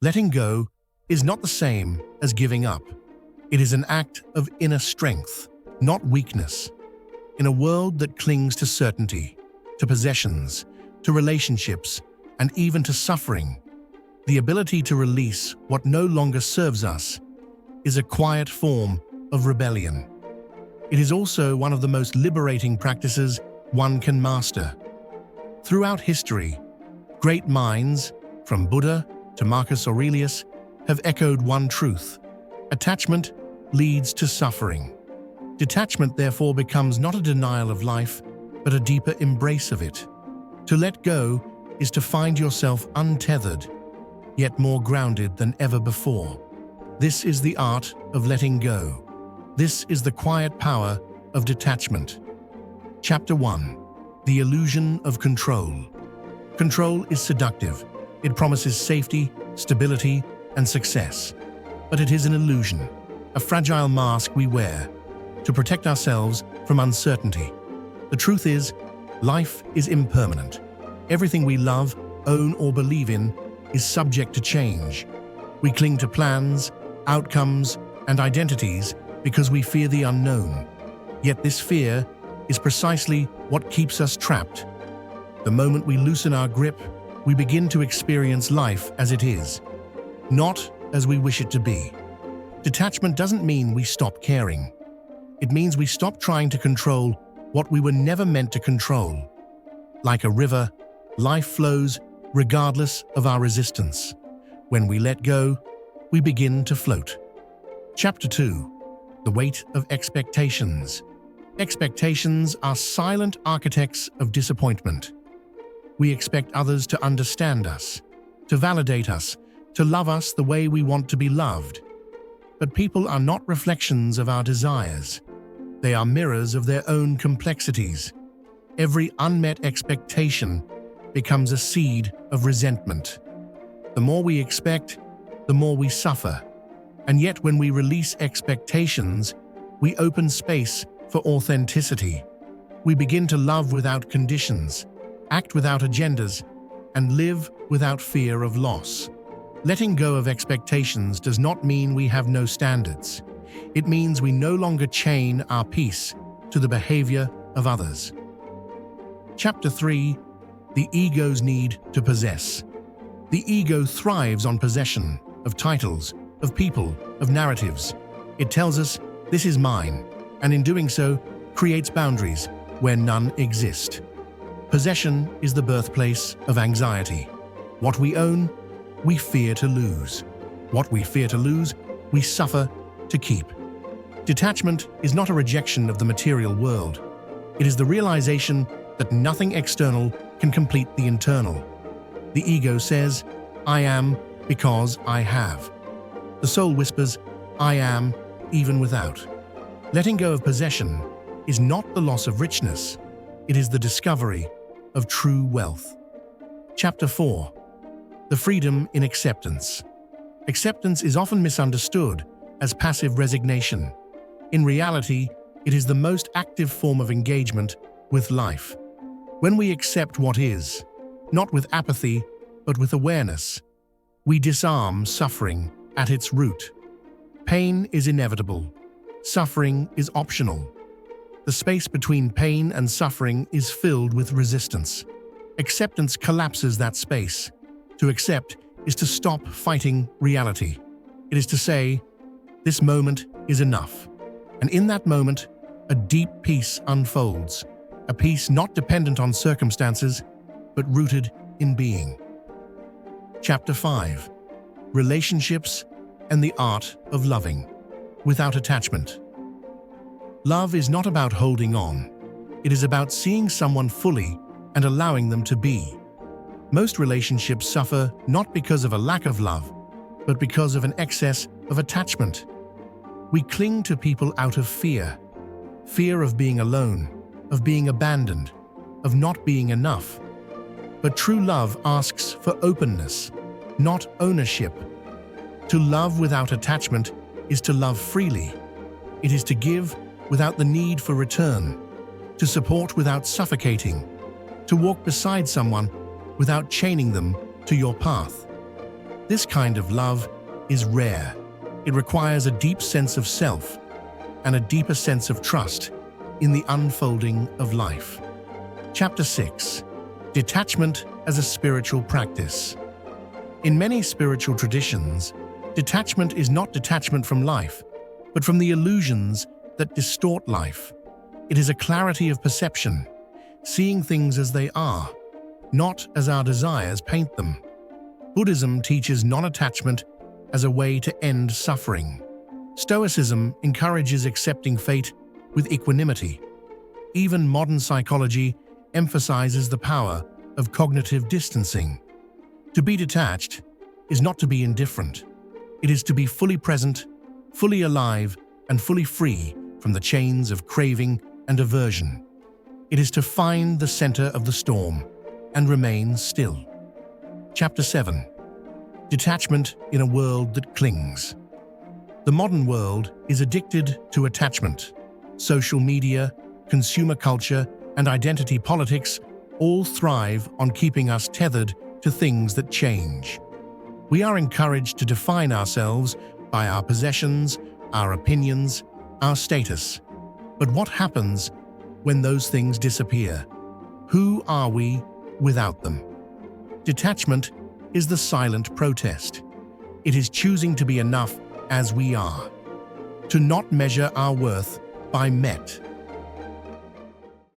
Letting go is not the same as giving up. It is an act of inner strength, not weakness. In a world that clings to certainty, to possessions, to relationships, and even to suffering, the ability to release what no longer serves us is a quiet form of rebellion. It is also one of the most liberating practices one can master. Throughout history, great minds, from Buddha to Marcus Aurelius, have echoed one truth: attachment leads to suffering. Detachment, therefore, becomes not a denial of life, but a deeper embrace of it. To let go is to find yourself untethered, yet more grounded than ever before. This is the art of letting go. This is the quiet power of detachment. Chapter 1. The illusion of control. Control is seductive. It promises safety, stability, and success. But it is an illusion, a fragile mask we wear to protect ourselves from uncertainty. The truth is, life is impermanent. Everything we love, own, or believe in is subject to change. We cling to plans, outcomes, and identities because we fear the unknown. Yet this fear is precisely what keeps us trapped. The moment we loosen our grip, we begin to experience life as it is, not as we wish it to be. Detachment doesn't mean we stop caring. It means we stop trying to control what we were never meant to control. Like a river, life flows regardless of our resistance. When we let go, we begin to float. Chapter 2. The weight of expectations. Expectations are silent architects of disappointment. We expect others to understand us, to validate us, to love us the way we want to be loved. But people are not reflections of our desires. They are mirrors of their own complexities. Every unmet expectation becomes a seed of resentment. The more we expect, the more we suffer. And yet when we release expectations, we open space for authenticity. We begin to love without conditions, act without agendas, and live without fear of loss. Letting go of expectations does not mean we have no standards. It means we no longer chain our peace to the behavior of others. Chapter 3. The ego's need to possess. The ego thrives on possession of titles, of people, of narratives. It tells us, "This is mine," and in doing so, creates boundaries where none exist. Possession is the birthplace of anxiety. What we own, we fear to lose. What we fear to lose, we suffer to keep. Detachment is not a rejection of the material world. It is the realization that nothing external can complete the internal. The ego says, "I am because I have." The soul whispers, "I am even without." Letting go of possession is not the loss of richness. It is the discovery of true wealth. Chapter 4. The freedom in acceptance. Acceptance is often misunderstood as passive resignation. In reality, it is the most active form of engagement with life. When we accept what is, not with apathy, but with awareness, we disarm suffering at its root. Pain is inevitable. Suffering is optional. The space between pain and suffering is filled with resistance. Acceptance collapses that space. To accept is to stop fighting reality. It is to say, "This moment is enough." And in that moment, a deep peace unfolds. A peace not dependent on circumstances, but rooted in being. Chapter 5. Relationships and the art of loving without attachment. Love is not about holding on. It is about seeing someone fully and allowing them to be. Most relationships suffer not because of a lack of love, but because of an excess of attachment. We cling to people out of fear. Fear of being alone, of being abandoned, of not being enough. But true love asks for openness, not ownership. To love without attachment is to love freely. It is to give without the need for return, to support without suffocating, to walk beside someone without chaining them to your path. This kind of love is rare. It requires a deep sense of self and a deeper sense of trust in the unfolding of life. Chapter 6. Detachment as a spiritual practice. In many spiritual traditions, detachment is not detachment from life, but from the illusions that distort life. It is a clarity of perception, seeing things as they are, not as our desires paint them. Buddhism teaches non-attachment as a way to end suffering. Stoicism encourages accepting fate with equanimity. Even modern psychology emphasizes the power of cognitive distancing. To be detached is not to be indifferent. It is to be fully present, fully alive, and fully free from the chains of craving and aversion. It is to find the center of the storm and remain still. Chapter 7. Detachment in a world that clings. The modern world is addicted to attachment. Social media, consumer culture, and identity politics all thrive on keeping us tethered to things that change. We are encouraged to define ourselves by our possessions, our opinions, our status. But what happens when those things disappear? Who are we without them? Detachment is the silent protest. It is choosing to be enough as we are, to not measure our worth by met